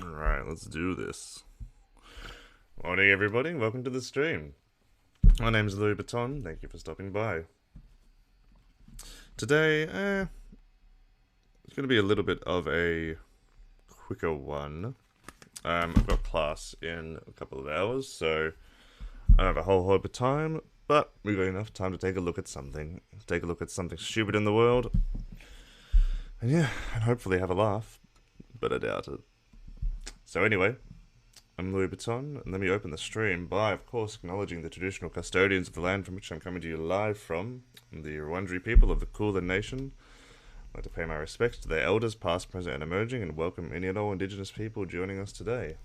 Alright, let's do this. Morning, everybody. Welcome to the stream. My name's Louis Baton. Thank you for stopping by. Today, it's going to be a little bit of a quicker one. I've got class in a couple of hours, so I don't have a whole lot of time, but we've got enough time to take a look at something. Take a look at something stupid in the world. And yeah, and hopefully have a laugh, but I doubt it. So anyway, I'm Louis Vuitton, and let me open the stream by, of course, acknowledging the traditional custodians of the land from which I'm coming to you live from, the Wurundjeri people of the Kulin Nation. I'd like to pay my respects to their elders, past, present, and emerging, and welcome any and all Indigenous people joining us today.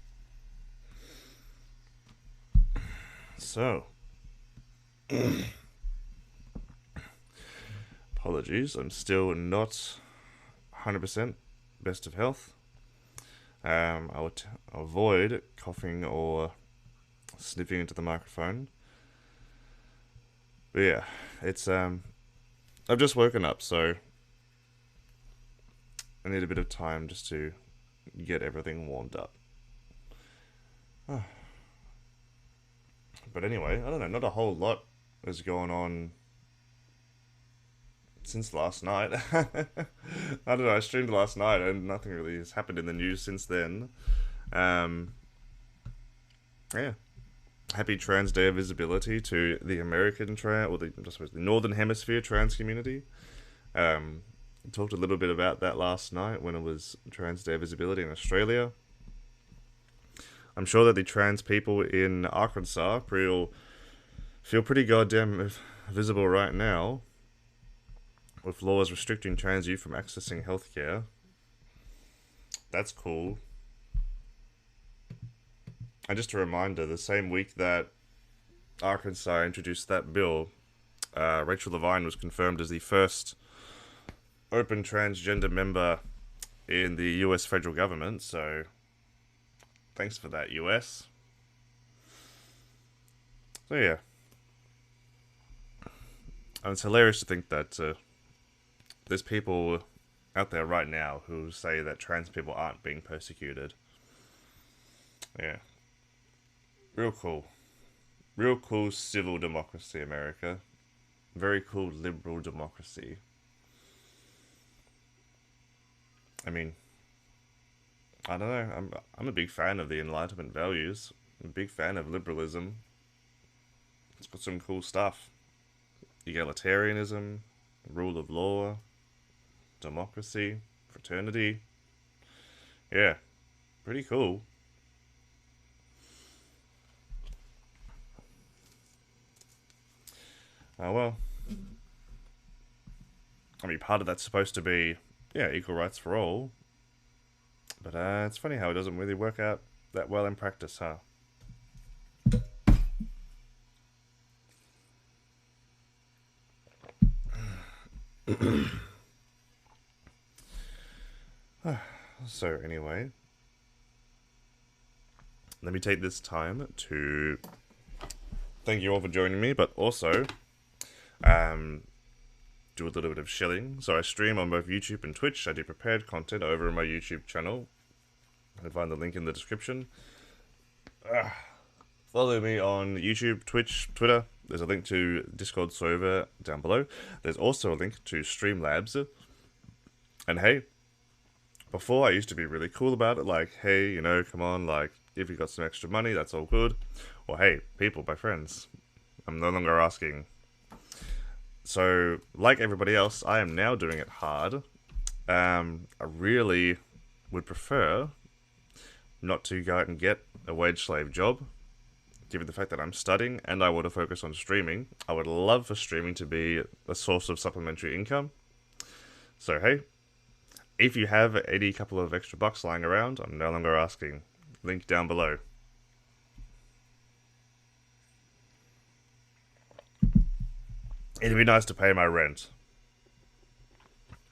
So, apologies, I'm still not 100% best of health. I would avoid coughing or sniffing into the microphone. But yeah, it's I've just woken up, so I need a bit of time just to get everything warmed up. But anyway, I don't know, not a whole lot has gone on since last night. I don't know, I streamed last night and nothing really has happened in the news since then. Yeah. Happy Trans Day of Visibility to the American trans, or the Northern Hemisphere trans community. Talked a little bit about that last night when it was Trans Day of Visibility in Australia. I'm sure that the trans people in Arkansas feel pretty goddamn visible right now, with laws restricting trans youth from accessing healthcare. That's cool. And just a reminder, the same week that Arkansas introduced that bill, Rachel Levine was confirmed as the first open transgender member in the US federal government, so thanks for that, US. So yeah. And it's hilarious to think that there's people out there right now who say that trans people aren't being persecuted. Yeah. Real cool. Real cool civil democracy, America. Very cool liberal democracy. I mean, I don't know. I'm a big fan of the Enlightenment values. I'm a big fan of liberalism. It's got some cool stuff. Egalitarianism, rule of law, democracy, fraternity. Yeah, pretty cool. Well, I mean, part of that's supposed to be, yeah, equal rights for all. But it's funny how it doesn't really work out that well in practice, huh? So, anyway, let me take this time to thank you all for joining me, but also do a little bit of shilling. So I stream on both YouTube and Twitch. I do prepared content over on my YouTube channel. You can find the link in the description. Follow me on YouTube, Twitch, Twitter. There's a link to Discord server down below. There's also a link to Streamlabs. And hey, before I used to be really cool about it, like, hey, you know, come on, like, if you got some extra money, that's all good. Or hey, people, my friends, I'm no longer asking. So, like everybody else, I am now doing it hard. I really would prefer not to go out and get a wage slave job, given the fact that I'm studying and I want to focus on streaming. I would love for streaming to be a source of supplementary income. So, hey, if you have any couple of extra bucks lying around, I'm no longer asking. Link down below. It'd be nice to pay my rent.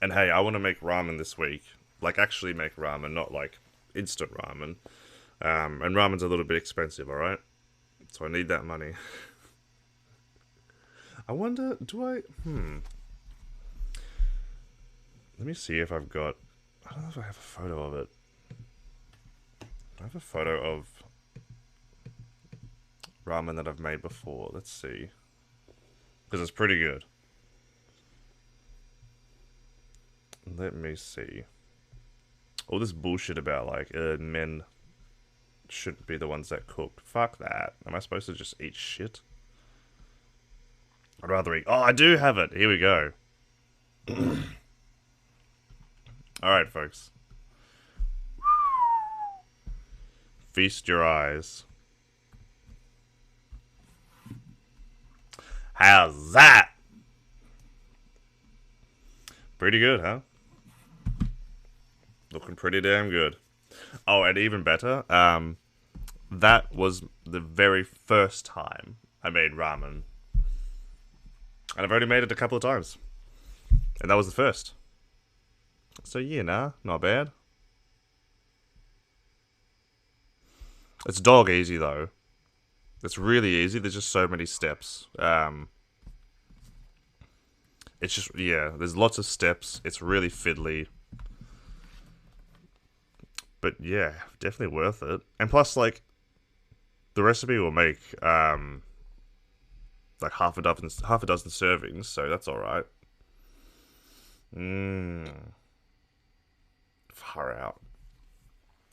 And hey, I want to make ramen this week. Like, actually make ramen, not like instant ramen. And ramen's a little bit expensive, alright? So I need that money. I wonder, do I... Let me see if I've got... I don't know if I have a photo of it. have a photo of ramen that I've made before. Let's see. Because it's pretty good. Let me see. All this bullshit about, like, men shouldn't be the ones that cook. Fuck that. Am I supposed to just eat shit? I'd rather eat... Oh, I do have it. Here we go. Alright, folks. Feast your eyes. How's that? Pretty good, huh? Looking pretty damn good. Oh, and even better, that was the very first time I made ramen. And I've already made it a couple of times. And that was the first. So yeah, nah, not bad. It's dog easy though. It's really easy. There's just so many steps. It's just, yeah, there's lots of steps. It's really fiddly. But yeah, definitely worth it. And plus, like, the recipe will make like half a dozen servings, so that's all right. Far out.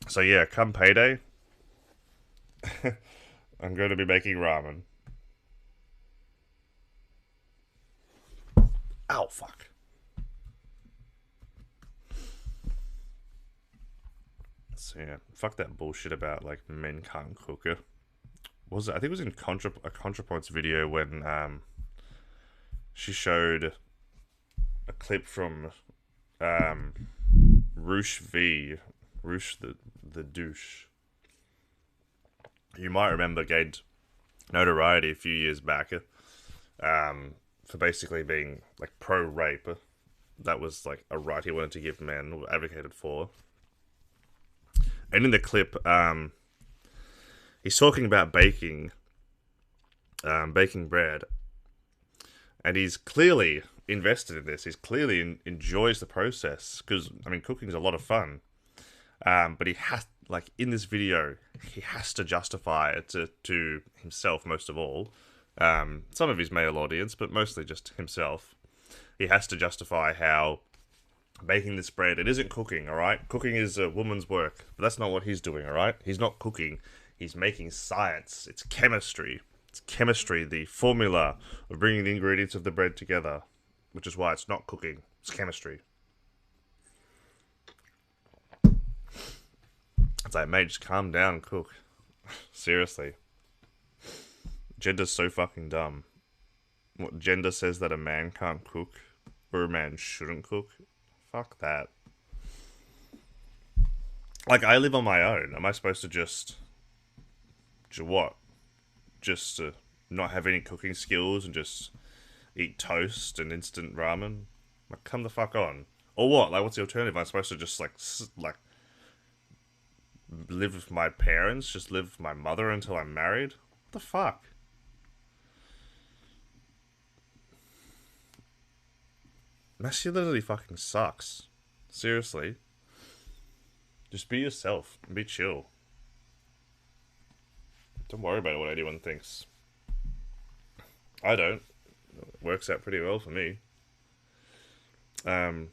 So yeah, come payday, I'm going to be making ramen. Ow, fuck. So yeah, fuck that bullshit about, like, men can't cook it. Was it? I think it was in a ContraPoint's video when she showed a clip from Roosh the douche. You might remember gained notoriety a few years back for basically being, like, pro-rape. That was, like, a right he wanted to give men, or advocated for. And in the clip, he's talking about baking bread, and he's clearly invested in this. He's clearly enjoys the process, because, I mean, cooking is a lot of fun. But he has, like, in this video, he has to justify it to himself, most of all. Some of his male audience, but mostly just himself. He has to justify how baking this bread, it isn't cooking, alright? Cooking is a woman's work, but that's not what he's doing, alright? He's not cooking, he's making science. It's chemistry. It's chemistry, the formula of bringing the ingredients of the bread together, which is why it's not cooking, it's chemistry. It's like, mate, just calm down and cook. Seriously. Gender's so fucking dumb. What, gender says that a man can't cook? Or a man shouldn't cook? Fuck that. Like, I live on my own. Am I supposed to just what? Just not have any cooking skills and just eat toast and instant ramen? Like, come the fuck on. Or what? Like, what's the alternative? I'm supposed to just, like, live with my parents? Just live with my mother until I'm married? What the fuck? Masculinity fucking sucks. Seriously. Just be yourself. Be chill. Don't worry about what anyone thinks. I don't. It works out pretty well for me. Oh,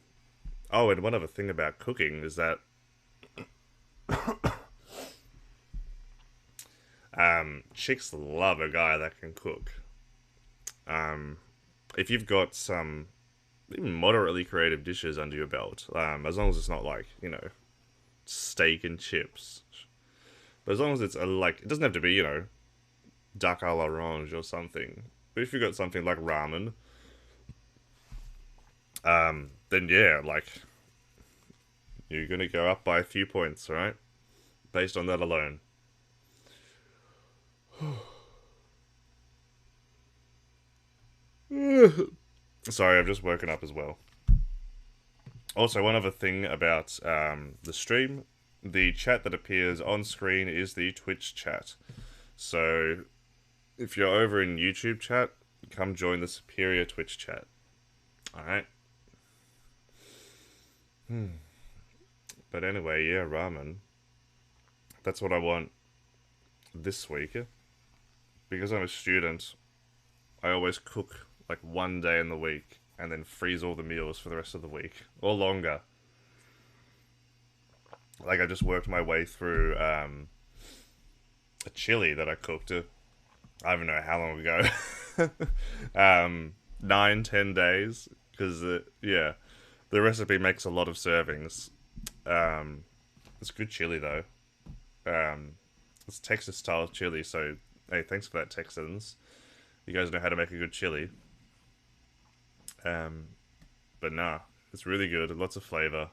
and one other thing about cooking is that chicks love a guy that can cook. If you've got some even moderately creative dishes under your belt, as long as it's not like, you know, steak and chips, but as long as it's like, it doesn't have to be, you know, duck à l'orange or something, but if you've got something like ramen, then yeah, like, you're gonna go up by a few points, right? Based on that alone. Sorry, I've just woken up as well. Also, one other thing about the stream, the chat that appears on screen is the Twitch chat. So, if you're over in YouTube chat, come join the superior Twitch chat. Alright? But anyway, yeah, ramen. That's what I want this week. Because I'm a student, I always cook like one day in the week and then freeze all the meals for the rest of the week or longer. Like I just worked my way through a chili that I cooked. I don't even know how long ago. 9, 10 days. Because yeah, the recipe makes a lot of servings. It's good chili though. It's Texas style chili. So hey, thanks for that, Texans. You guys know how to make a good chili. But nah, it's really good. Lots of flavor.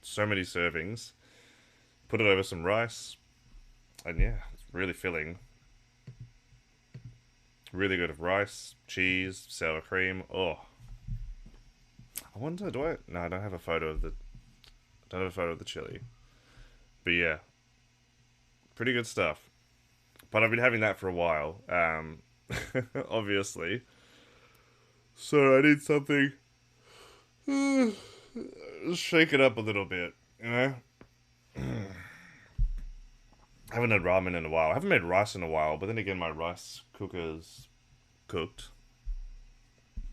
So many servings. Put it over some rice, and yeah, it's really filling. Really good with rice, cheese, sour cream. Oh, I wonder, do I? No, I don't have a photo of the. I don't have a photo of the chili. But yeah, pretty good stuff. But I've been having that for a while. Obviously. So I need something. Shake it up a little bit, you know. I haven't had ramen in a while. I haven't made rice in a while, but then again, my rice cooker's cooked.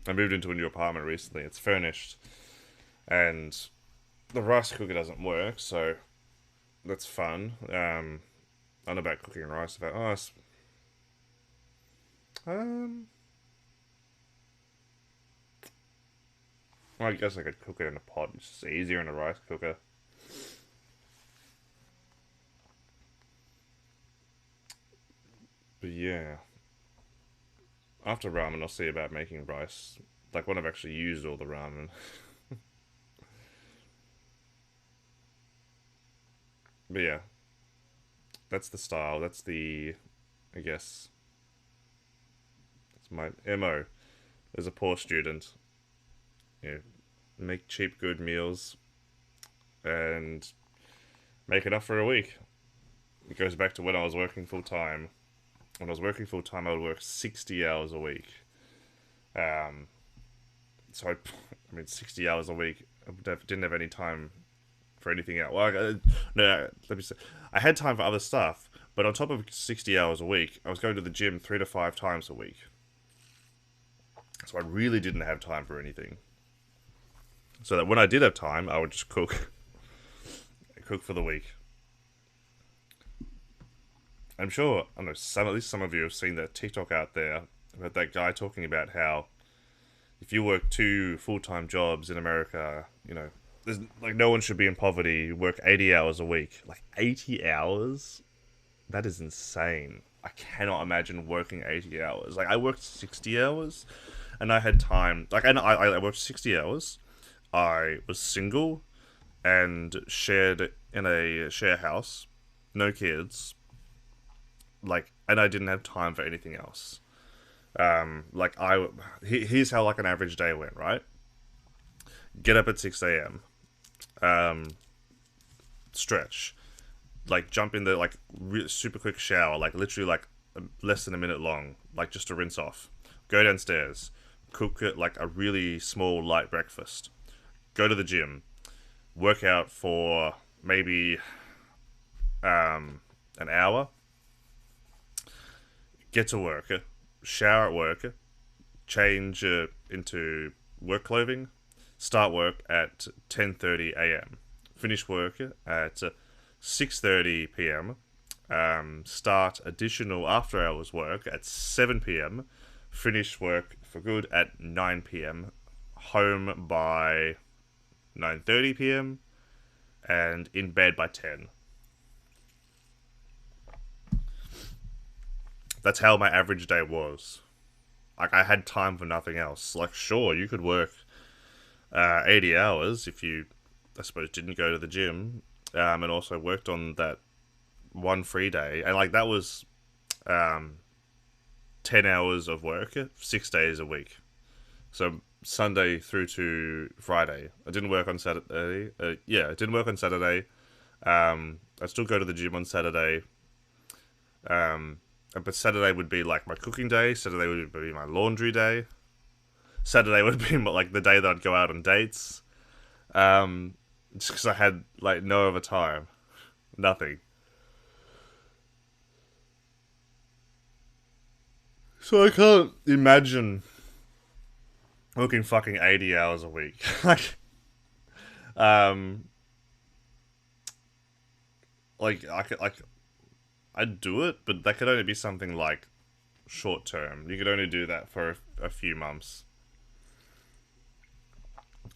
I moved into a new apartment recently. It's furnished, and the rice cooker doesn't work, so that's fun. I know about cooking rice. About well, I guess I could cook it in a pot. It's just easier in a rice cooker. But yeah, after ramen, I'll see about making rice. Like when I've actually used all the ramen. But yeah, that's the style. That's the, I guess, that's my MO as a poor student. You know, make cheap, good meals and make enough for a week. It goes back to when I was working full time. When I was working full time, I would work 60 hours a week. Um, I mean, 60 hours a week. Didn't have any time for anything else. Well, no, let me say, I had time for other stuff, but on top of 60 hours a week, I was going to the gym 3 to 5 times a week. So I really didn't have time for anything. So that when I did have time, I would just cook for the week. I'm sure, I don't know, at least some of you have seen that TikTok out there about that guy talking about how if you work 2 full-time jobs in America, you know, there's like no one should be in poverty. You work 80 hours a week. Like 80 hours? That is insane. I cannot imagine working 80 hours. Like I worked 60 hours and I had time. Like I worked 60 hours. I was single and shared in a share house. No kids. Like, and I didn't have time for anything else. Here's how like an average day went, right? Get up at 6 a.m. Stretch, like jump in the like super quick shower, like literally like less than a minute long, like just to rinse off. Go downstairs, cook like a really small light breakfast. Go to the gym, work out for maybe an hour. Get to work, shower at work, change into work clothing, start work at 10:30 a.m. Finish work at 6:30 p.m. Start additional after hours work at 7 p.m. Finish work for good at 9 p.m. Home by 9:30 p.m. and in bed by 10. That's how my average day was. Like, I had time for nothing else. Like, sure, you could work 80 hours if you, I suppose, didn't go to the gym, and also worked on that one free day. And, like, that was 10 hours of work, 6 days a week. So, Sunday through to Friday. I didn't work on Saturday. I didn't work on Saturday. I still go to the gym on Saturday. But Saturday would be like my cooking day. Saturday would be my laundry day. Saturday would be like the day that I'd go out on dates. Just because I had like no other time, nothing. So I can't imagine working fucking 80 hours a week. um, I could, I'd do it, but that could only be something like short term. You could only do that for a few months.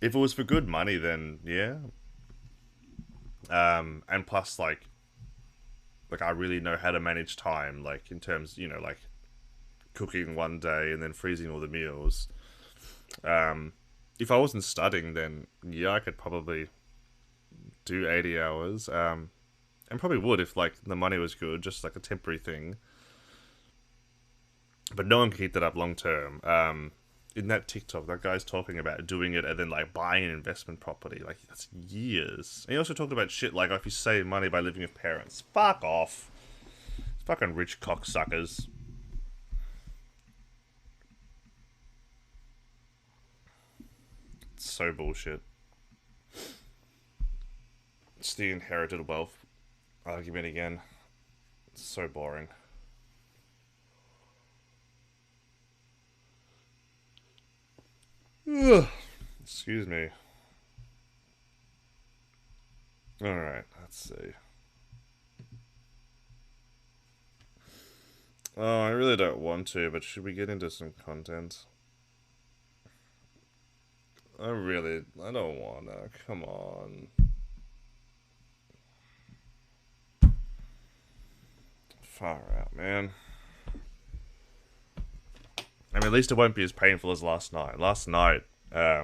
If it was for good money, then yeah. And plus, like I really know how to manage time, like in terms, like cooking one day and then freezing all the meals. If I wasn't studying, then yeah, I could probably do 80 hours. And probably would if like the money was good, just like a temporary thing. But no one can keep that up long term. In that TikTok, that guy's talking about doing it and then like buying an investment property. Like that's years. And he also talked about shit like if you save money by living with parents. Fuck off. Fucking rich cocksuckers. It's so bullshit. It's the inherited wealth argument again. It's so boring. Ugh. Excuse me. Alright, let's see. Oh, I really don't want to, but should we get into some content? I don't wanna. Come on. Far out, man. I mean, at least it won't be as painful as last night. Last night, I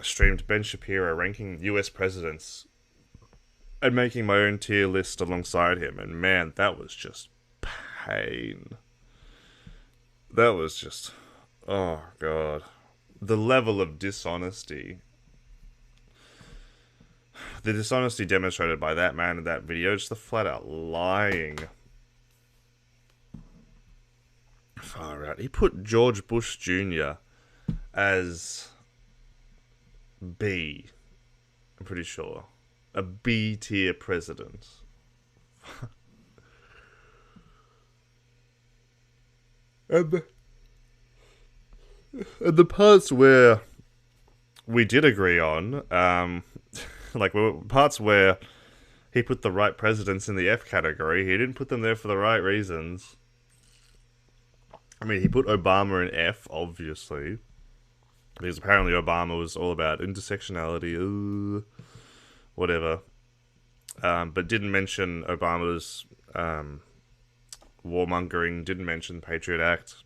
streamed Ben Shapiro ranking US presidents and making my own tier list alongside him, and man, that was just pain. That was just, oh god. The level of dishonesty. The dishonesty demonstrated by that man in that video, just the flat out lying. Far out. He put George Bush Jr. as B. I'm pretty sure. A B tier president. and the parts where we did agree on, like parts where he put the right presidents in the F category, he didn't put them there for the right reasons. I mean, he put Obama in F, obviously, because apparently Obama was all about intersectionality, whatever. But didn't mention Obama's warmongering, didn't mention the Patriot Act.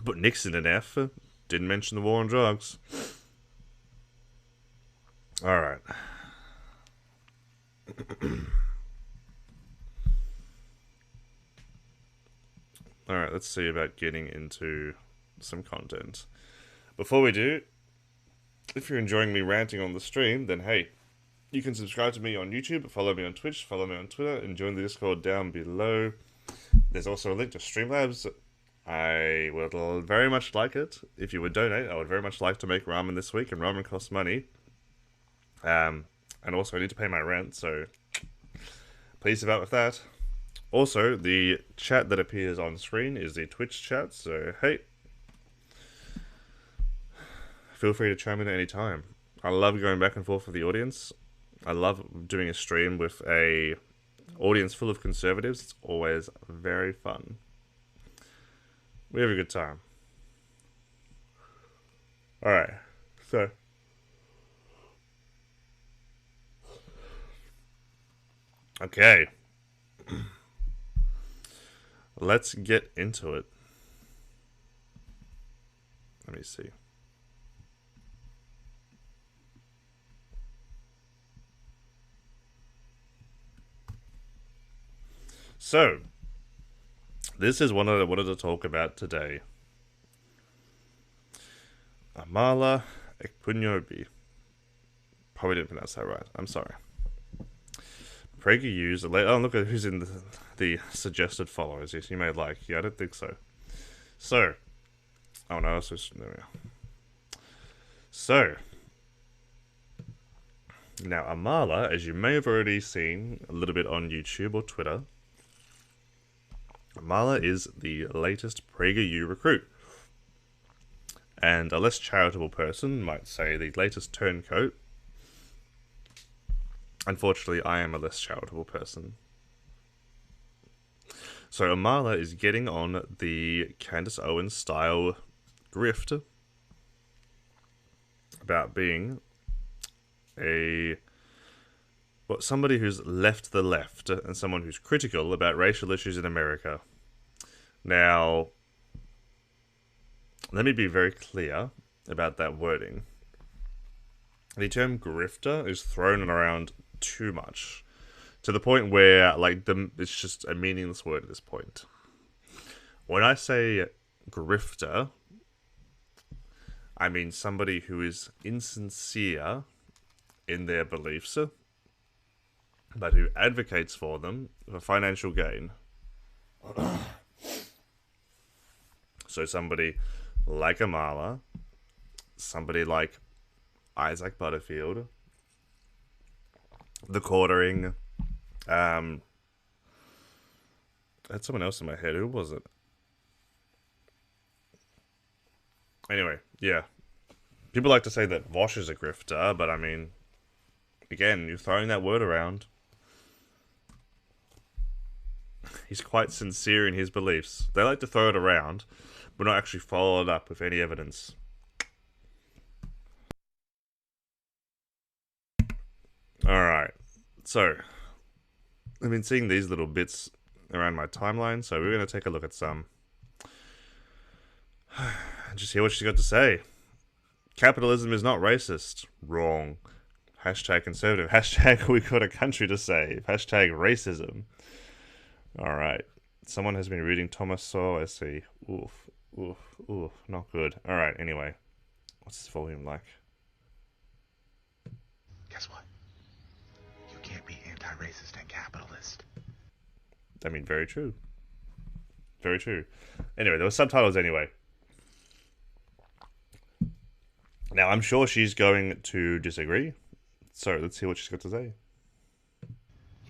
Put Nixon in F, didn't mention the war on drugs. Alright. Alright, let's see about getting into some content. Before we do, if you're enjoying me ranting on the stream, then hey, you can subscribe to me on YouTube, follow me on Twitch, follow me on Twitter, and join the Discord down below. There's also a link to Streamlabs. I would very much like it. If you would donate, I would very much like to make ramen this week, and ramen costs money. And also I need to pay my rent, so please help out with that. Also, the chat that appears on screen is the Twitch chat, so hey, feel free to chime in at any time. I love going back and forth with the audience. I love doing a stream with a audience full of conservatives. It's always very fun. We have a good time. Alright, so okay. Let's get into it. Let me see. So, this is one I wanted to talk about today. Amala Ekpunyobi. Probably didn't pronounce that right. I'm sorry. PragerU's. Oh, look at who's in the suggested followers. Yes, you may like. Yeah, I don't think so. So, oh no, it's just there we go. So, now Amala, as you may have already seen a little bit on YouTube or Twitter, Marla is the latest PragerU recruit, and a less charitable person might say the latest turncoat. Unfortunately, I am a less charitable person. So Amala is getting on the Candace Owens style grift about being somebody who's left the left and someone who's critical about racial issues in America. Now, let me be very clear about that wording. The term grifter is thrown around too much, to the point where it's just a meaningless word at this point. When I say grifter, I mean somebody who is insincere in their beliefs, but who advocates for them for financial gain. So somebody like Amala, somebody like Isaac Butterfield, the Quartering, I had someone else in my head. Who was it? Anyway, yeah. People like to say that Vosh is a grifter, but I mean, again, you're throwing that word around. He's quite sincere in his beliefs. They like to throw it around, but not actually follow it up with any evidence. Alright, so I've been seeing these little bits around my timeline, so we're going to take a look at some. Just hear what she's got to say. Capitalism is not racist. Wrong. Hashtag conservative. Hashtag we got a country to save. Hashtag racism. Alright. Someone has been reading Thomas Sowell. Let's see. Oof. Oof. Oof. Not good. Alright, anyway. What's this volume like? Guess what? You can't be anti-racist and capitalist. I mean, very true. Very true. Anyway, there were subtitles anyway. Now, I'm sure she's going to disagree. So, let's see what she's got to say.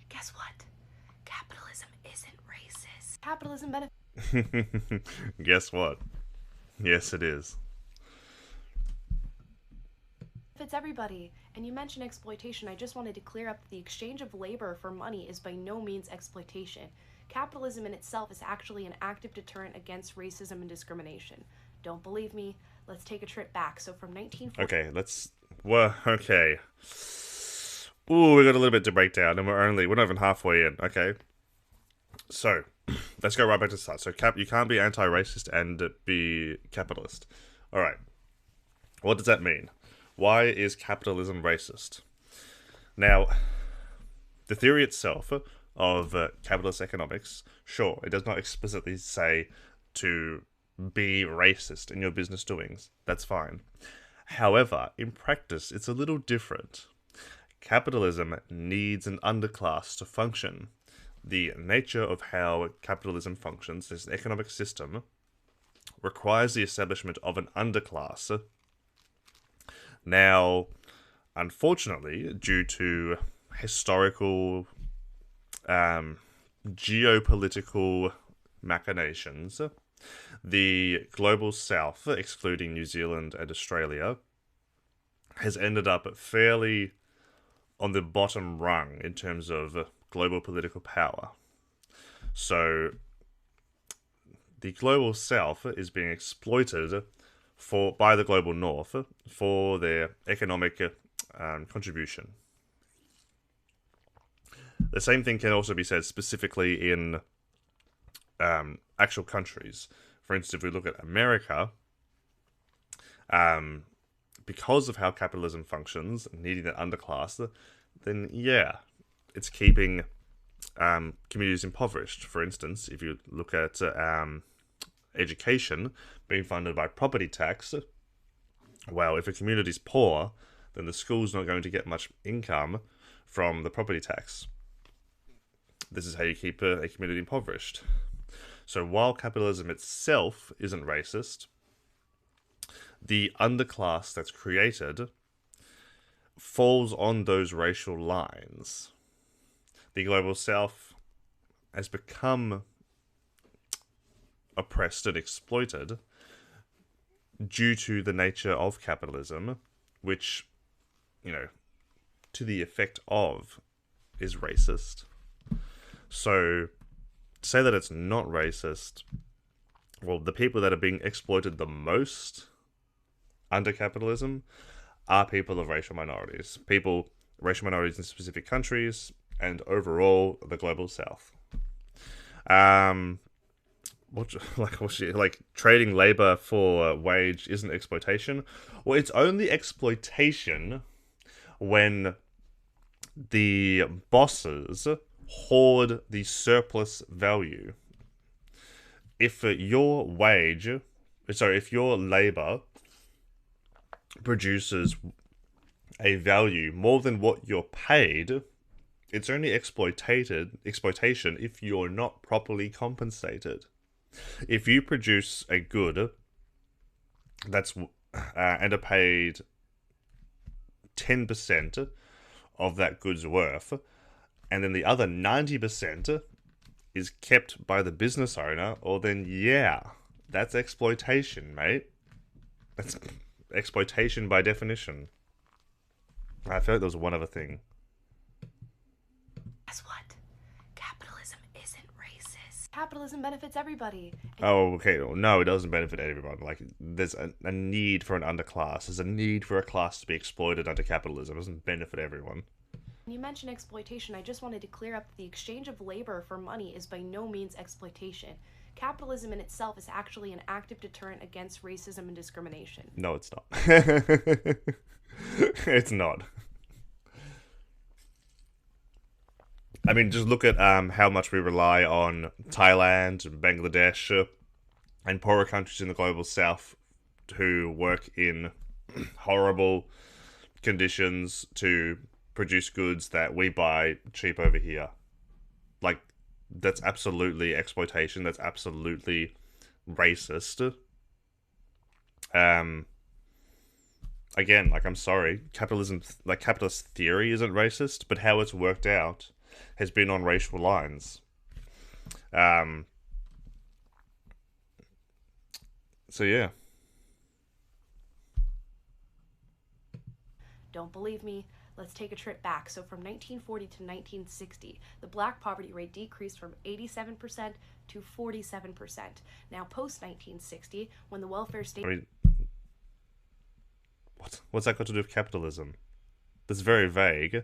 Guess what? Capitalism isn't racist. Capitalism benefits. Guess what? Yes, it is. Everybody. And you mentioned exploitation. I just wanted to clear up that the exchange of labor for money is by no means exploitation. Capitalism in itself is actually an active deterrent against racism and discrimination. Don't believe me? Let's take a trip back. So from 1940... Okay, let's... Well, okay. Ooh, we got a little bit to break down, and we're not even halfway in, okay? So, let's go right back to the start. So, you can't be anti-racist and be capitalist. Alright. What does that mean? Why is capitalism racist? Now, the theory itself of capitalist economics, sure, it does not explicitly say to be racist in your business doings. That's fine. However, in practice, it's a little different. Capitalism needs an underclass to function. The nature of how capitalism functions, this economic system, requires the establishment of an underclass. Now, unfortunately, due to historical, geopolitical machinations, the global south, excluding New Zealand and Australia, has ended up fairly on the bottom rung in terms of global political power. So, the global south is being exploited by the global north for their economic contribution. The same thing can also be said specifically in actual countries. For instance, if we look at America, because of how capitalism functions, needing that underclass, then yeah, it's keeping communities impoverished. For instance, if you look at education being funded by property tax, well, if a community's poor, then the school's not going to get much income from the property tax. This is how you keep a community impoverished. So while capitalism itself isn't racist, the underclass that's created falls on those racial lines. The global south has become oppressed and exploited due to the nature of capitalism, which, to the effect of, is racist. So, to say that it's not racist, well, the people that are being exploited the most under capitalism are people of racial minorities. Racial minorities in specific countries, and overall, the global south. Trading labor for wage isn't exploitation. Well, it's only exploitation when the bosses hoard the surplus value. If your labor produces a value more than what you're paid, it's only exploitation if you're not properly compensated. If you produce a good that's and are paid 10% of that good's worth, and then the other 90% is kept by the business owner, or then that's exploitation, mate. That's exploitation by definition. I feel like there was one other thing. Guess what? Capitalism isn't racist. Capitalism benefits everybody. Oh, okay. No, it doesn't benefit everyone. Like, there's a need for an underclass. There's a need for a class to be exploited under capitalism. It doesn't benefit everyone. When you mention exploitation, I just wanted to clear up that the exchange of labor for money is by no means exploitation. Capitalism in itself is actually an active deterrent against racism and discrimination. No, it's not. It's not. I mean, just look at how much we rely on Thailand, Bangladesh, and poorer countries in the global south who work in horrible conditions to produce goods that we buy cheap over here. Like, that's absolutely exploitation. That's absolutely racist. Again, I'm sorry, capitalist theory isn't racist, but how it's worked out has been on racial lines. So yeah. Don't believe me? Let's take a trip back. So from 1940 to 1960, the black poverty rate decreased from 87% to 47%. Now post-1960, when the welfare state... I mean, what's that got to do with capitalism? That's very vague.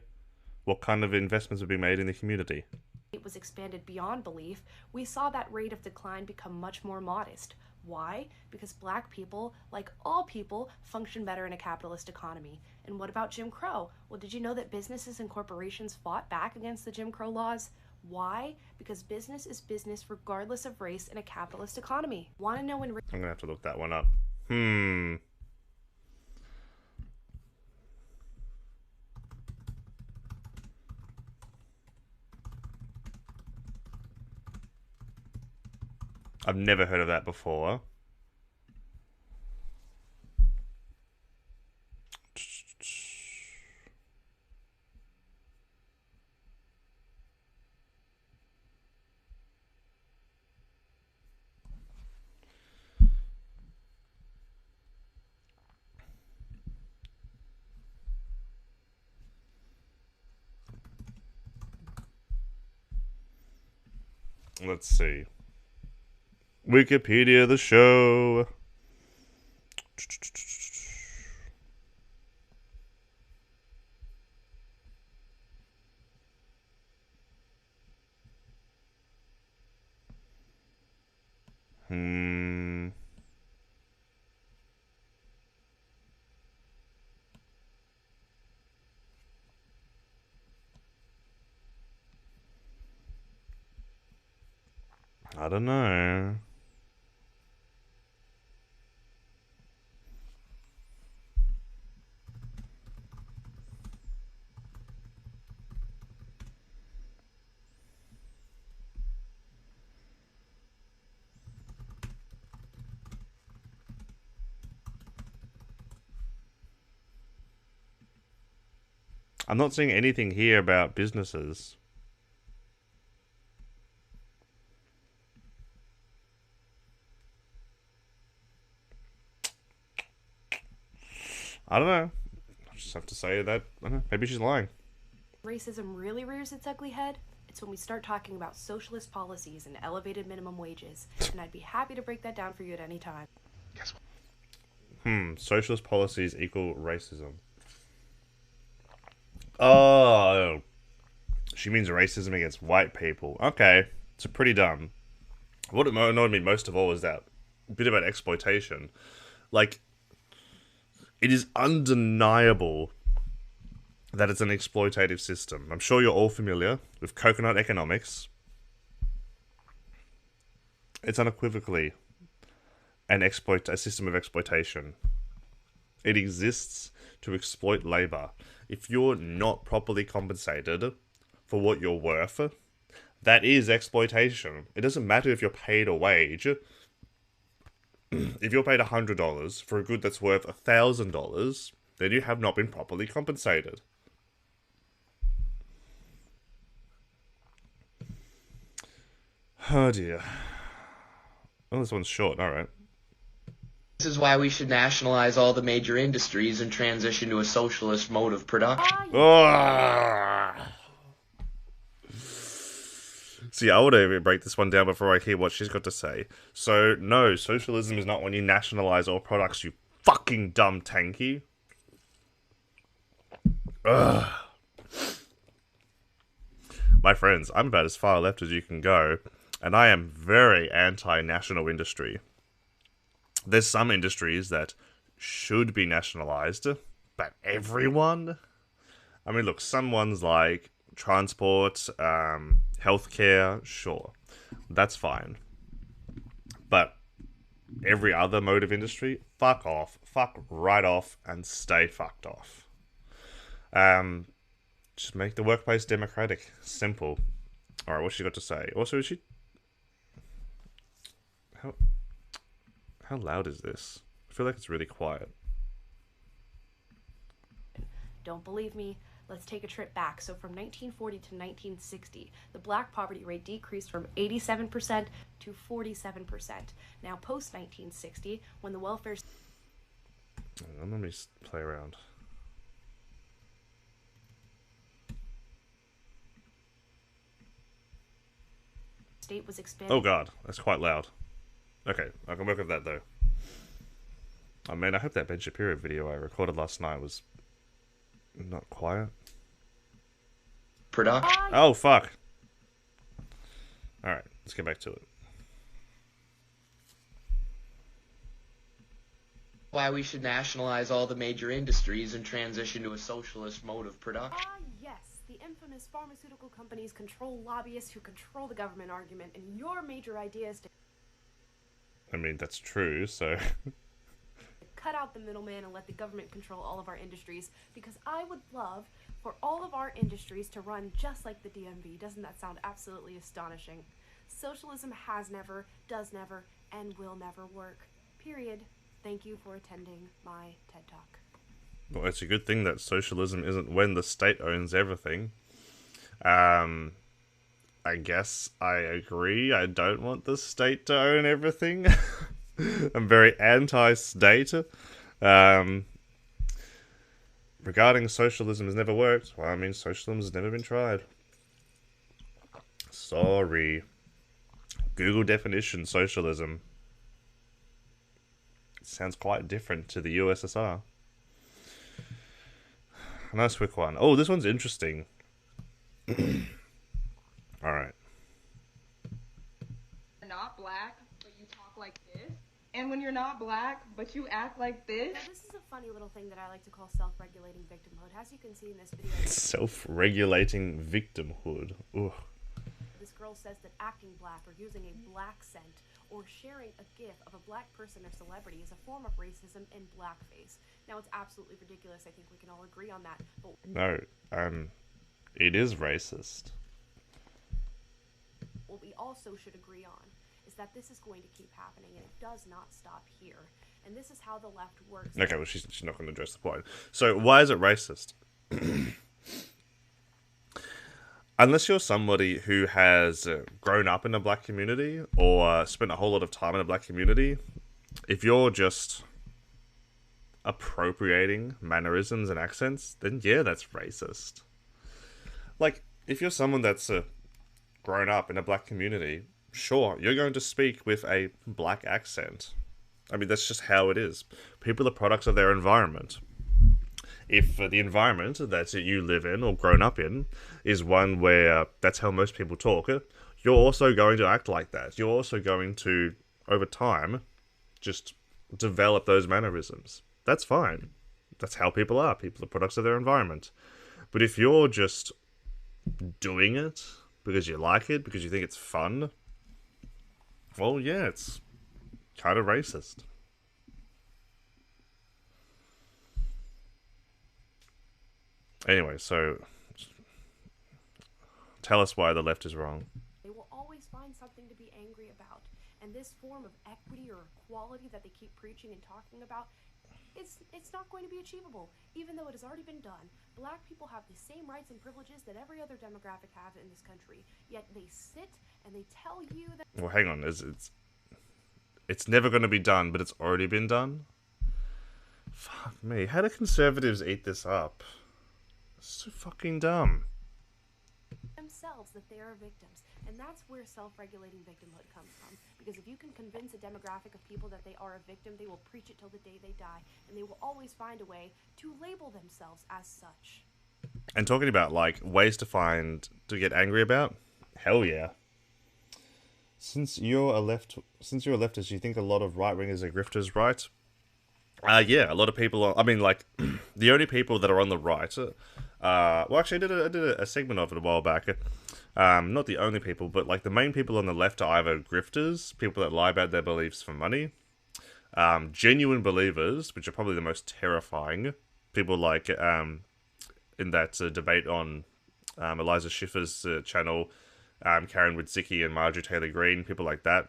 What kind of investments would be made in the community? It was expanded beyond belief, we saw that rate of decline become much more modest. Why? Because black people, like all people, function better in a capitalist economy. And what about Jim Crow? Well, did you know that businesses and corporations fought back against the Jim Crow laws? Why? Because business is business regardless of race in a capitalist economy. Want to know when... I'm gonna have to look that one up. I've never heard of that before. Let's see. Wikipedia the show. I don't know. I'm not seeing anything here about businesses. I don't know. I just have to say that, I don't know, maybe she's lying. Racism really rears its ugly head? It's when we start talking about socialist policies and elevated minimum wages, and I'd be happy to break that down for you at any time. Guess what? Socialist policies equal racism. Oh, she means racism against white people. Okay, it's pretty dumb. What annoyed me most of all is that bit about exploitation. Like, it is undeniable that it's an exploitative system. I'm sure you're all familiar with coconut economics. It's unequivocally a system of exploitation. It exists to exploit labor. If you're not properly compensated for what you're worth, that is exploitation. It doesn't matter if you're paid a wage. If you're paid $100 for a good that's worth $1,000, then you have not been properly compensated. Oh dear. Oh, this one's short, alright. This is why we should nationalize all the major industries and transition to a socialist mode of production. See, I would even break this one down before I hear what she's got to say. So, no, socialism is not when you nationalize all products, you fucking dumb tanky. Ugh. My friends, I'm about as far left as you can go, and I am very anti-national industry. There's some industries that should be nationalized, but everyone? I mean, look, some ones like transport, healthcare, sure, that's fine. But every other mode of industry, fuck off, fuck right off, and stay fucked off. Just make the workplace democratic. Simple. Alright, what's she got to say? Also, is she... How loud is this? I feel like it's really quiet. Don't believe me? Let's take a trip back. So from 1940 to 1960, the black poverty rate decreased from 87% to 47%. Now post-1960, when the welfare... Let me play around. state was expanded... Oh god, that's quite loud. Okay, I can work with that though. Oh man, I hope that Ben Shapiro video I recorded last night was not quiet. Production. Oh fuck. Alright, let's get back to it. Why we should nationalize all the major industries and transition to a socialist mode of production. Yes, the infamous pharmaceutical companies control lobbyists who control the government argument, and your major idea is to I mean, that's true, so... cut out the middleman and let the government control all of our industries, because I would love for all of our industries to run just like the DMV. Doesn't that sound absolutely astonishing? Socialism has never, does never, and will never work. Period. Thank you for attending my TED Talk. Well, it's a good thing that socialism isn't when the state owns everything. I guess I agree. I don't want the state to own everything. I'm very anti-state. Regarding socialism has never worked. Well, I mean, socialism has never been tried. Sorry. Google definition socialism. It sounds quite different to the USSR. A nice quick one. Oh, this one's interesting. Alright. You're not black, but you talk like this. And when you're not black, but you act like this. Now, this is a funny little thing that I like to call self-regulating victimhood. As you can see in this video, Self-regulating victimhood. Ugh. this girl says that acting black or using a black scent or sharing a gif of a black person or celebrity is a form of racism in blackface. Now, it's absolutely ridiculous. I think we can all agree on that. But No, it is racist. what we also should agree on is that this is going to keep happening, and it does not stop here. And this is how the left works. Okay, well, she's not going to address the point. So, why is it racist? Unless you're somebody who has grown up in a black community or spent a whole lot of time in a black community, if you're just appropriating mannerisms and accents, then yeah, that's racist. Like, if you're someone that's grown up in a black community, sure, you're going to speak with a black accent. I mean, that's just how it is. People are products of their environment. If the environment that you live in or grown up in is one where that's how most people talk, you're also going to act like that. You're also going to, over time, just develop those mannerisms. That's fine. That's how people are. People are products of their environment. But if you're just doing it because you like it, because you think it's fun, well, yeah, it's kind of racist. Anyway, so tell us why the left is wrong. They will always find something to be angry about. And this form of equity or equality that they keep preaching and talking about, it's not going to be achievable, even though it has already been done. Black people have the same rights and privileges that every other demographic have in this country. Yet they sit and they tell you that... Well, hang on. It's never going to be done, but it's already been done? Fuck me. How do conservatives eat this up? It's so fucking dumb. themselves that they are victims. And that's where self-regulating victimhood comes from. Because if you can convince a demographic of people that they are a victim, they will preach it till the day they die. And they will always find a way to label themselves as such. And talking about, like, ways to get angry about? Hell yeah. Since you're a leftist, you think a lot of right-wingers are grifters, right? Yeah, a lot of people are, I mean, like, the only people that are on the right, well, actually, I did a segment of it a while back. Not the only people, but, like, the main people on the left are either grifters, people that lie about their beliefs for money, genuine believers, which are probably the most terrifying, people like, in that debate on Eliza Schiffer's channel, Karen Witzicki and Marjorie Taylor Greene, people like that,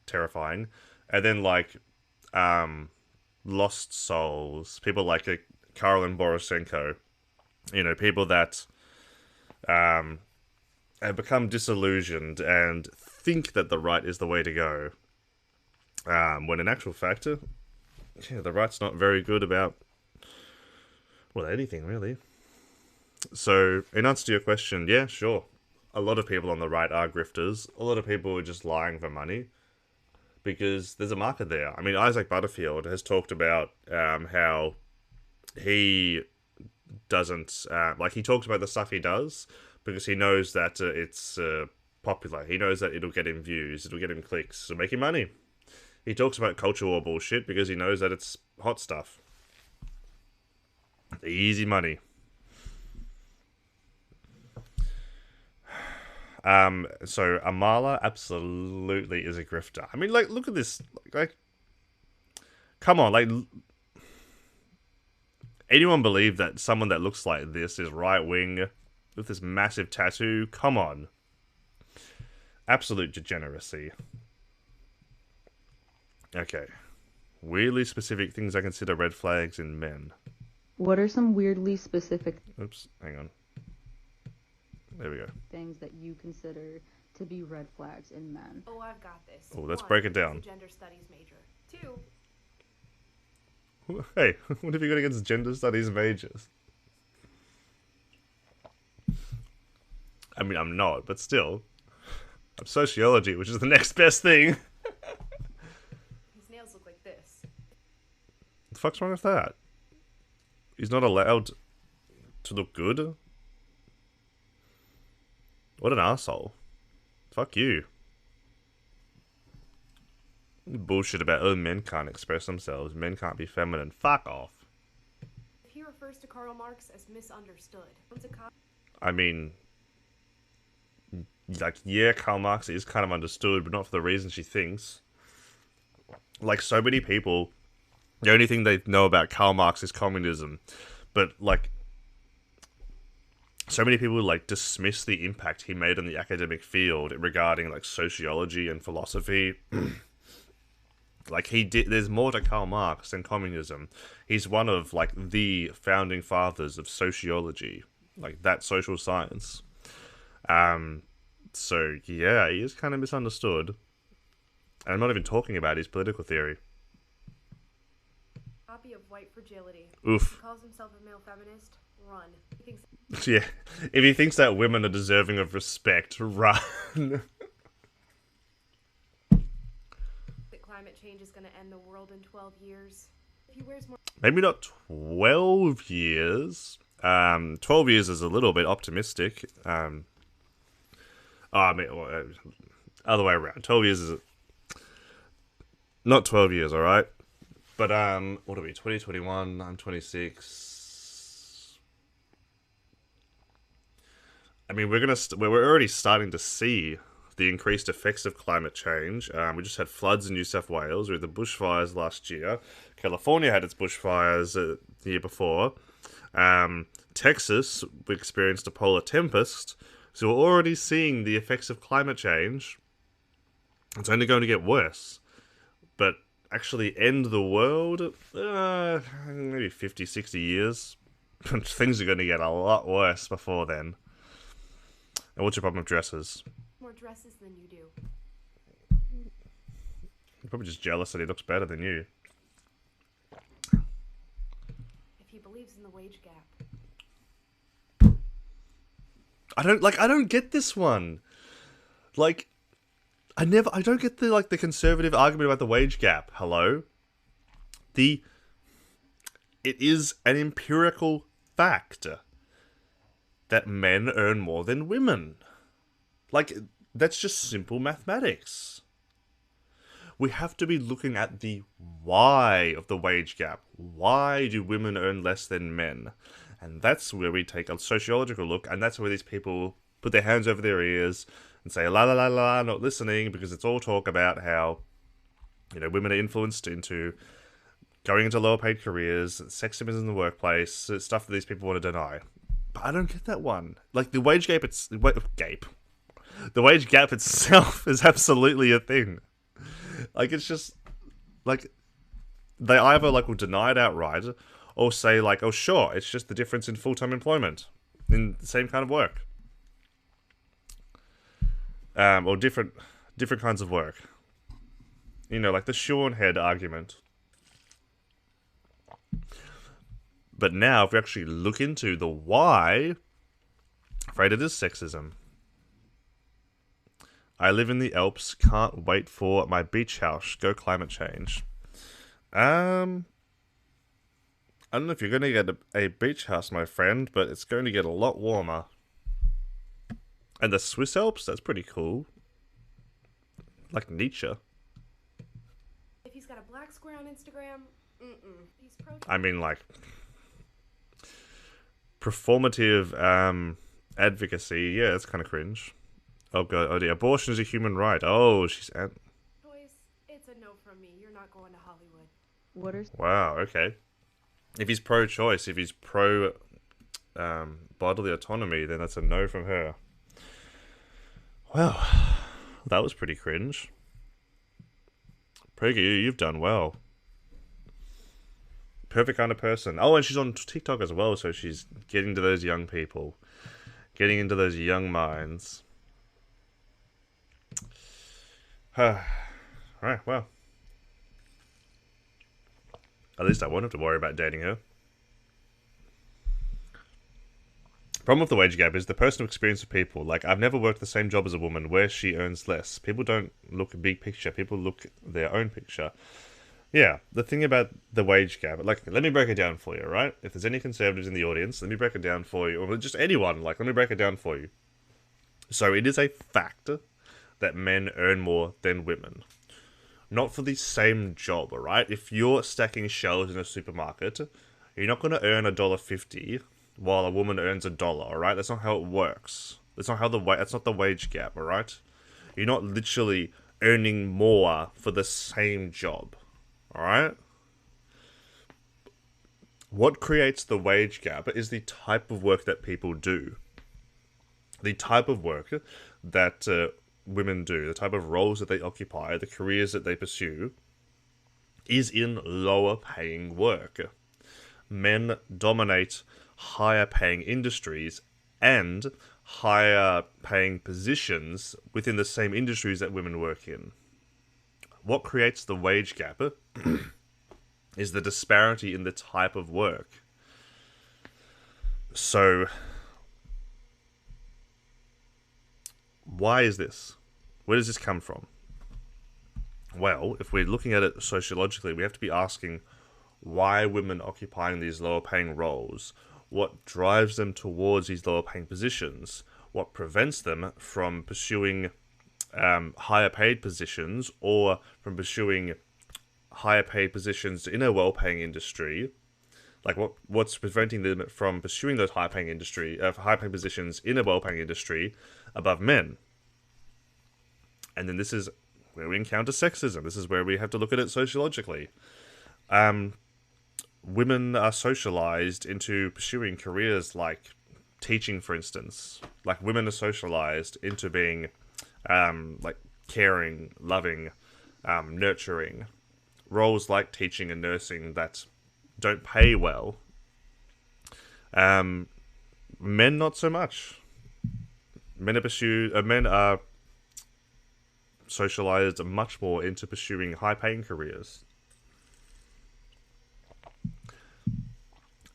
terrifying. And then, like, lost souls, people like Karolin Borisenko, you know, people that have become disillusioned and think that the right is the way to go, when in actual fact, yeah, the right's not very good about, well, anything, really. So, in answer to your question, yeah, sure. A lot of people on the right are grifters. A lot of people are just lying for money. Because there's a market there. I mean, Isaac Butterfield has talked about how he doesn't... like, he talks about the stuff he does because he knows that it's popular. He knows that it'll get him views, it'll get him clicks, it'll make him money. He talks about culture war bullshit because he knows that it's hot stuff. Easy money. So Amala absolutely is a grifter. I mean, like, look at this. Like, come on, like, anyone believe that someone that looks like this is right wing with this massive tattoo? Come on, absolute degeneracy. Okay, weirdly specific things I consider red flags in men. What are some weirdly specific Oops, hang on. There we go. things that you consider to be red flags in men? Oh, I've got this. Oh, let's 1, break it down. he's a gender studies major. 2, Hey, what have you got against gender studies majors? I mean, I'm not, but still. I'm sociology, which is the next best thing. his nails look like this. What the fuck's wrong with that? He's not allowed to look good? What an asshole. Fuck you. Bullshit about, oh, men can't express themselves, men can't be feminine. Fuck off. If he refers to Karl Marx as misunderstood, I mean, like, yeah, Karl Marx is kind of understood, but not for the reason she thinks. Like, so many people, the only thing they know about Karl Marx is communism. But, like, so many people, like, dismiss the impact he made on the academic field regarding, like, sociology and philosophy. Like, there's more to Karl Marx than communism. He's one of, like, the founding fathers of sociology. Like, that social science. So, yeah, he is kind of misunderstood. And I'm not even talking about his political theory. copy copy of white fragility. Oof. He calls himself a male feminist. Run. He thinks Yeah. If he thinks that women are deserving of respect, run. that climate change is going to end the world in 12 years. If he wears more Maybe not 12 years. 12 years is a little bit optimistic. Other way around. 12 years is not 12 years, all right? But, what are we, 2021, I'm 26. I mean, we're already starting to see the increased effects of climate change. We just had floods in New South Wales with the bushfires last year. California had its bushfires the year before. Texas, we experienced a polar tempest. So we're already seeing the effects of climate change. It's only going to get worse. But actually end the world, maybe 50, 60 years. Things are going to get a lot worse before then. And what's your problem with dresses? more dresses than you do. You're probably just jealous that he looks better than you. If he believes in the wage gap. I don't get this one. Like, I don't get the conservative argument about the wage gap. Hello? It is an empirical fact that men earn more than women. Like, that's just simple mathematics. We have to be looking at the why of the wage gap. Why do women earn less than men? And that's where we take a sociological look, and that's where these people put their hands over their ears and say, la la la la, not listening, because it's all talk about how, women are influenced into going into lower paid careers, sexism in the workplace, stuff that these people want to deny. But I don't get that one. Like, the wage gap, the wage gap itself is absolutely a thing. Like, it's just, like, they either, will deny it outright, or say, oh, sure, it's just the difference in full-time employment in the same kind of work. Or different kinds of work. Like the Sean head argument. But now, if we actually look into the why, I'm afraid it is sexism. I live in the Alps, can't wait for my beach house. Go climate change. I don't know if you're going to get a beach house, my friend, but it's going to get a lot warmer. And the Swiss Alps, that's pretty cool. Like Nietzsche. If he's got a black square on Instagram, he's pro. I mean, performative advocacy, yeah, that's kind of cringe. Oh god, oh dear, abortion is a human right. Oh, she's Choice, it's a no from me. You're not going to Hollywood. What are wow, okay. If he's pro-choice, if he's pro bodily autonomy, then that's a no from her. Well, that was pretty cringe. PragerU, you've done well. Perfect kind of person. Oh, and she's on TikTok as well, so she's getting to those young people. Getting into those young minds. Right, well. At least I won't have to worry about dating her. Problem with the wage gap is the personal experience of people. I've never worked the same job as a woman where she earns less. People don't look big picture. People look their own picture. Yeah, the thing about the wage gap, let me break it down for you, right? If there's any conservatives in the audience, let me break it down for you. Or just anyone, let me break it down for you. So it is a fact that men earn more than women. Not for the same job, alright? If you're stacking shelves in a supermarket, you're not going to earn $1.50 while a woman earns $1, alright? That's not how it works. That's not the wage gap, alright? You're not literally earning more for the same job, alright? What creates the wage gap is the type of work that people do. The type of work that women do, the type of roles that they occupy, the careers that they pursue, is in lower paying work. Men dominate higher paying industries and higher paying positions within the same industries that women work in. What creates the wage gap is the disparity in the type of work. So, why is this? Where does this come from? Well, if we're looking at it sociologically, we have to be asking why women occupying these lower paying roles, what drives them towards these lower paying positions, what prevents them from pursuing higher paid positions or from pursuing higher paid positions in a well paying industry. Like what's preventing them from pursuing those high paying positions in a well paying industry above men. And then this is where we encounter sexism. This is where we have to look at it sociologically. Women are socialized into pursuing careers like teaching, for instance. Like women are socialized into being like caring, loving, nurturing. Roles like teaching and nursing that don't pay well. Men not so much. Men are socialized much more into pursuing high-paying careers.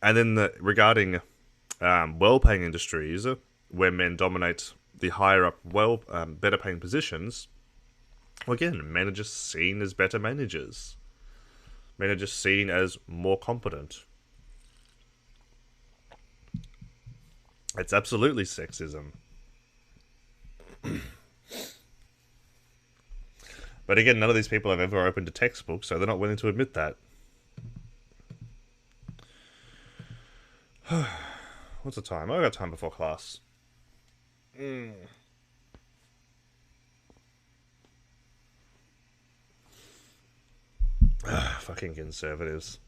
And then regarding well-paying industries, where men dominate the higher up, better-paying positions, well, again, men are just seen as better managers. Men are just seen as more competent. It's absolutely sexism. But again, none of these people have ever opened a textbook, so they're not willing to admit that. What's the time? I've got time before class. Fucking conservatives.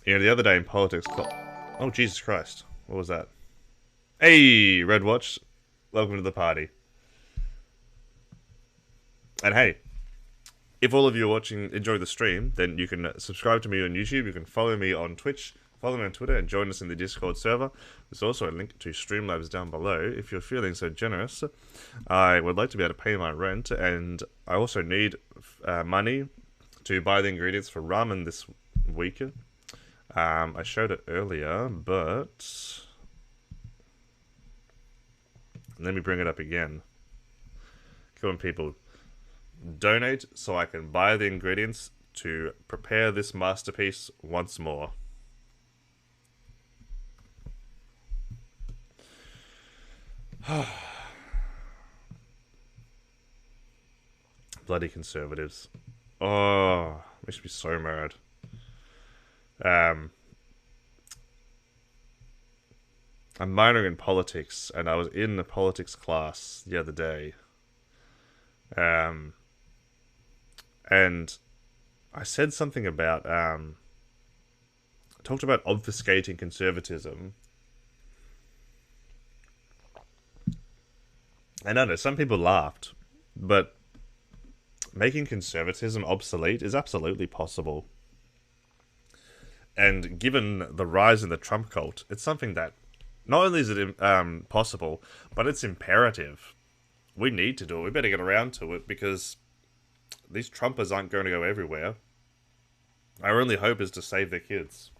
You know, the other day in politics... Oh, Jesus Christ. What was that? Hey, Red Watch. Welcome to the party. And hey, if all of you are watching enjoy the stream, then you can subscribe to me on YouTube, you can follow me on Twitch, follow me on Twitter, and join us in the Discord server. There's also a link to Streamlabs down below. If you're feeling so generous, I would like to be able to pay my rent, and I also need money to buy the ingredients for ramen this week. I showed it earlier, but let me bring it up again. Come on, people. Donate so I can buy the ingredients to prepare this masterpiece once more. Bloody conservatives. Oh, makes me so mad. I'm minoring in politics, and I was in a politics class the other day. And I said something about, I talked about obfuscating conservatism. And I know, some people laughed, but making conservatism obsolete is absolutely possible. And given the rise in the Trump cult, it's something that, not only is it possible, but it's imperative. We need to do it. We better get around to it, because these Trumpers aren't going to go everywhere. Our only hope is to save their kids.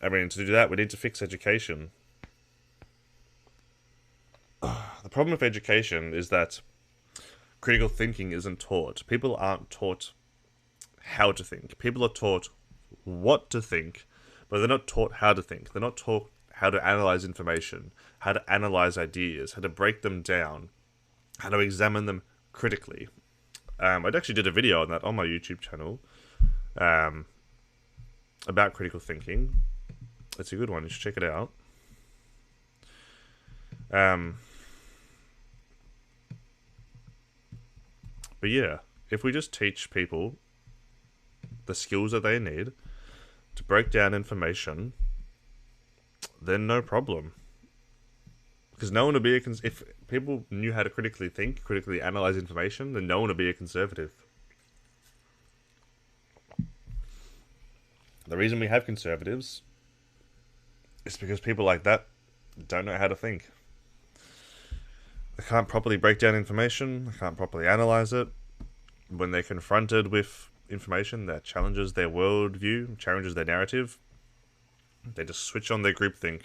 I mean, to do that, we need to fix education. The problem with education is that critical thinking isn't taught. People aren't taught how to think. People are taught what to think, but they're not taught how to think. They're not taught how to analyze information, how to analyze ideas, how to break them down, how to examine them critically. I actually did a video on that on my YouTube channel about critical thinking. It's a good one. You should check it out. But yeah, if we just teach people the skills that they need to break down information, then no problem. Because no one would be if people knew how to critically think, critically analyze information, then no one would be a conservative. The reason we have conservatives is because people like that don't know how to think. They can't properly break down information, they can't properly analyze it. When they're confronted with information that challenges their worldview, challenges their narrative, they just switch on their groupthink,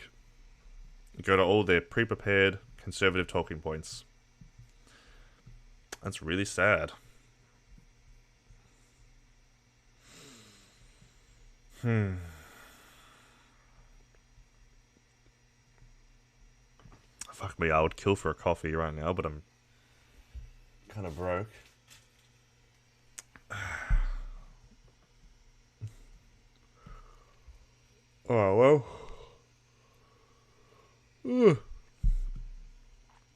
go to all their pre-prepared conservative talking points. That's really sad. Fuck me, I would kill for a coffee right now, but I'm kind of broke. Oh, well.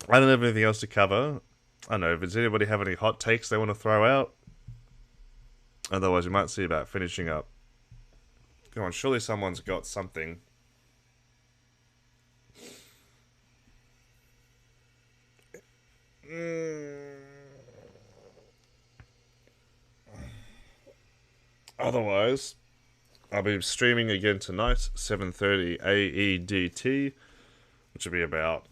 I don't have anything else to cover. I don't know, if does anybody have any hot takes they want to throw out? Otherwise, we might see about finishing up. Come on, surely someone's got something. Otherwise, I'll be streaming again tonight, 7:30 AEDT, which will be about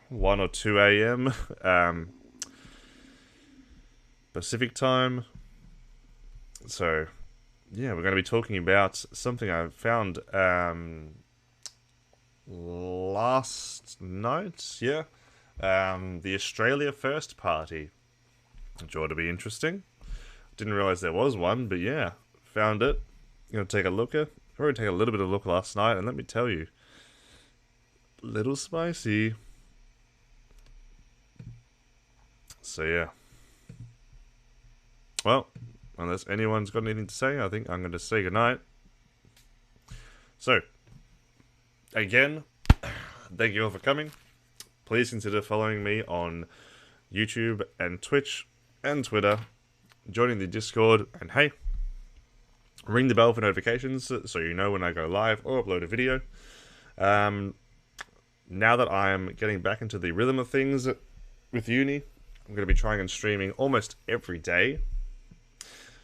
1 or 2 a.m. Pacific time. So, yeah, we're going to be talking about something I found last night, yeah. The Australia First Party, which ought to be interesting. Didn't realise there was one, but yeah, found it. Gonna take a look at. Already take a little bit of a look last night, and let me tell you, little spicy. So yeah. Well, unless anyone's got anything to say, I think I'm going to say goodnight. So, again, thank you all for coming. Please consider following me on YouTube and Twitch and Twitter, joining the Discord, and hey, ring the bell for notifications so you know when I go live or upload a video. Now that I am getting back into the rhythm of things with uni, I'm going to be trying and streaming almost every day.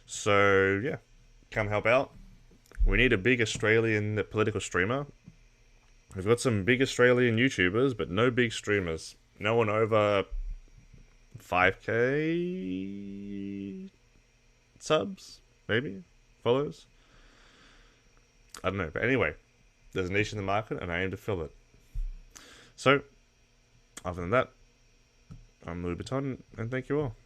So, yeah, come help out. We need a big Australian political streamer. We've got some big Australian YouTubers, but no big streamers. No one over 5k subs, maybe? Follows? I don't know. But anyway, there's a niche in the market, and I aim to fill it. So, other than that, I'm Louis Vuitton, and thank you all.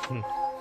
Hmm.